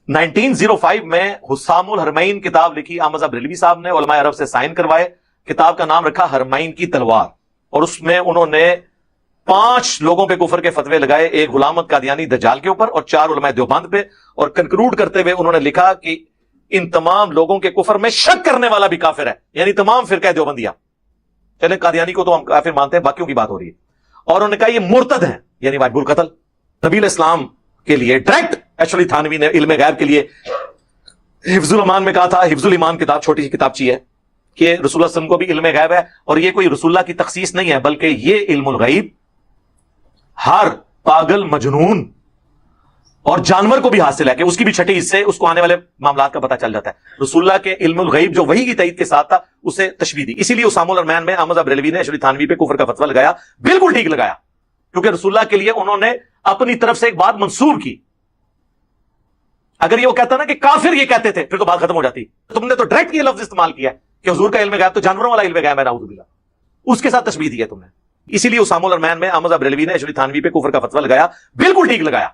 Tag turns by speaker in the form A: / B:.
A: 1905 میں حسام الحرمین کتاب لکھی احمد بریلوی صاحب نے، علماء عرب سے سائن کروائے، کتاب کا نام رکھا حرمین کی تلوار، اور اس میں انہوں نے 5 لوگوں پہ کفر کے فتوے لگائے، ایک غلام احمد قادیانی دجال کے اوپر اور 4 علماء دیوبند پہ، اور کنکلوڈ کرتے ہوئے انہوں نے لکھا کہ ان تمام لوگوں کے کفر میں شک کرنے والا بھی کافر ہے، یعنی تمام فرقہ دیوبندیہ، چلیں قادیانی کو تو ہم کافر مانتے ہیں، باقیوں کی بات ہو رہی ہے، اور انہوں نے کہا یہ مرتد ہیں، یعنی واجب القتل۔ نبی اسلام کے لیے ڈائریکٹ ایکچولی تھانوی نے علم غیب کے لیے حفظ الامان میں کہا تھا، حفظ الایمان کتاب چھوٹی سی کتابچی ہے، کہ رسول اللہ صلی اللہ علیہ وسلم کو بھی علم غیب ہے، اور یہ کوئی رسول اللہ کی تخصیص نہیں ہے، بلکہ یہ علم الغیب ہر پاگل، مجنون اور جانور کو بھی حاصل ہے، کہ اس کی بھی چھٹی حصے اس کو آنے والے معاملات کا پتہ چل جاتا ہے۔ رسول اللہ کے علم الغیب جو وحی کی تائید کے ساتھ تھا اسے تشبیہ دی، اسی لیے اسامہ الحرمین میں احمد بریلوی نے ایشوری تھانوی پہ کفر کا فتویٰ لگایا، بالکل ٹھیک لگایا، کیونکہ رسول اللہ کے لیے انہوں نے اپنی طرف سے ایک بات منسوب کی۔ اگر یہ وہ کہتا نا کہ کافر یہ کہتے تھے، پھر تو بات ختم ہو جاتی، تم نے تو ڈائریکٹ یہ لفظ استعمال کیا ہے کہ حضور کا علم غیب تو جانوروں والا علم غیب ہے، نعوذ باللہ، اس کے ساتھ تشبیہ دی ہے تم نے۔ اسی لیے اسامہ الحرمین میں احمد بریلوی نے ایشوری تھانوی پہ کفر کا فتویٰ لگایا، بالکل ٹھیک لگایا۔